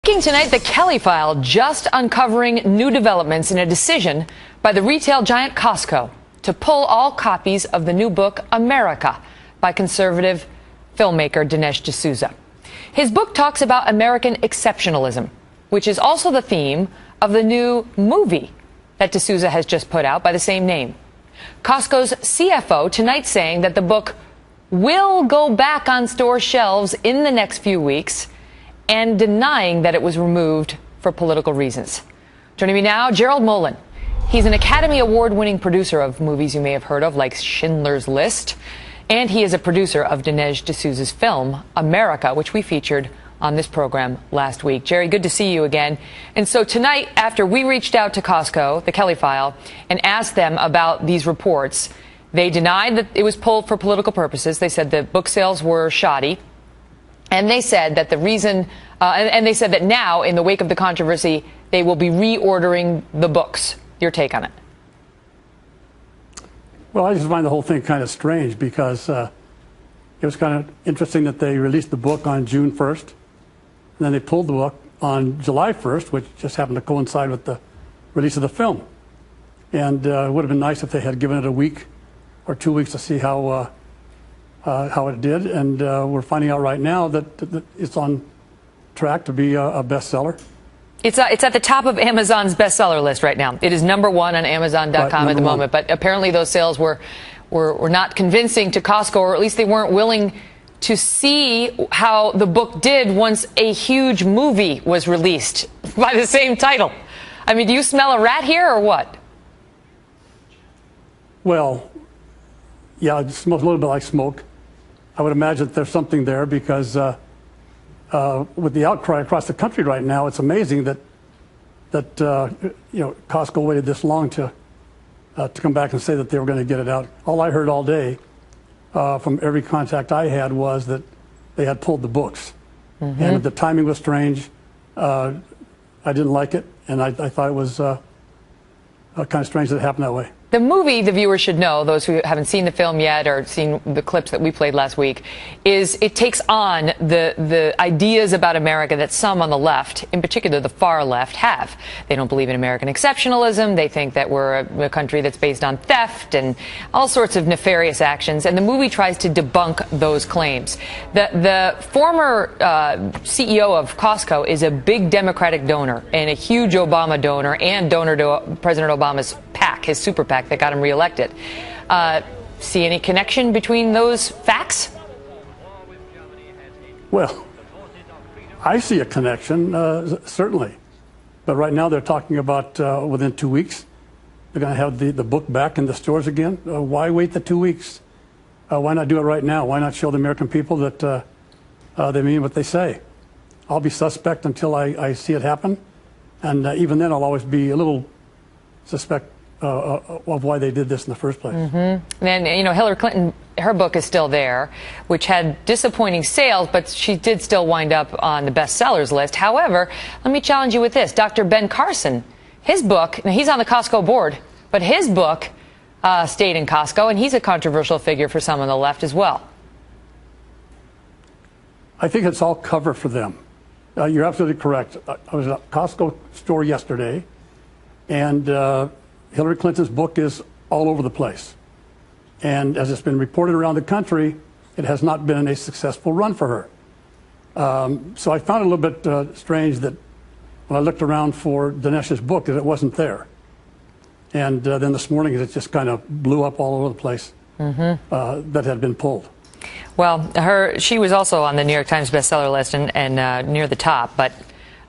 Tonight, the Kelly File just uncovering new developments in a decision by the retail giant Costco to pull all copies of the new book America by conservative filmmaker Dinesh D'Souza. His book talks about American exceptionalism, which is also the theme of the new movie that D'Souza has just put out by the same name. Costco's CFO tonight saying that the book will go back on store shelves in the next few weeks, and denying that it was removed for political reasons. Joining me now, Gerald Molen. He's an Academy Award-winning producer of movies you may have heard of, like Schindler's List, and he is a producer of Dinesh D'Souza's film, America, which we featured on this program last week. Jerry, good to see you again. And so tonight, after we reached out to Costco, the Kelly File, and asked them about these reports, they denied that it was pulled for political purposes. They said the book sales were shoddy. And they said that the reason, and they said that now, in the wake of the controversy, they will be reordering the books. Your take on it? Well, I just find the whole thing kind of strange because it was kind of interesting that they released the book on June 1st, and then they pulled the book on July 1st, which just happened to coincide with the release of the film. And it would have been nice if they had given it a week or 2 weeks to see how it did, and we're finding out right now that it's on track to be a bestseller. It's at the top of Amazon's bestseller list right now. It is #1 on Amazon.com at the moment, but apparently those sales were not convincing to Costco, or at least they weren't willing to see how the book did once a huge movie was released by the same title. I mean, do you smell a rat here or what? Well, yeah, it smells a little bit like smoke. I would imagine that there's something there because with the outcry across the country right now, it's amazing that Costco waited this long to come back and say that they were going to get it out. All I heard all day from every contact I had was that they had pulled the books, and the timing was strange. I didn't like it, and I thought it was kind of strange that it happened that way. The movie, the viewers should know, those who haven't seen the film yet or seen the clips that we played last week, is it takes on the ideas about America that some on the left, in particular the far left, have. They don't believe in American exceptionalism. They think that we're a country that's based on theft and all sorts of nefarious actions. And the movie tries to debunk those claims. The former CEO of Costco is a big Democratic donor and a huge Obama donor and donor to President Obama's PAC, his super PAC that got him reelected. See any connection between those facts? Well, I see a connection, certainly. But right now they're talking about within 2 weeks, they're going to have the book back in the stores again. Why wait the 2 weeks? Why not do it right now? Why not show the American people that they mean what they say? I'll be suspect until I see it happen. And even then, I'll always be a little suspect of why they did this in the first place. And, Hillary Clinton, her book is still there, which had disappointing sales, but she did still wind up on the bestsellers list. However, let me challenge you with this. Dr. Ben Carson, his book, now he's on the Costco board, but his book stayed in Costco, and he's a controversial figure for some on the left as well. I think it's all cover for them. You're absolutely correct. I was at a Costco store yesterday, and Hillary Clinton's book is all over the place. And as it's been reported around the country, it has not been a successful run for her. So I found it a little bit strange that when I looked around for Dinesh's book, that it wasn't there. And then this morning, it just kind of blew up all over the place that had been pulled. Well, she was also on the New York Times bestseller list and near the top, but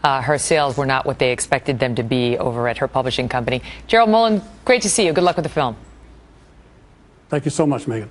her sales were not what they expected them to be over at her publishing company. Gerald Molen, great to see you. Good luck with the film. Thank you so much, Megan.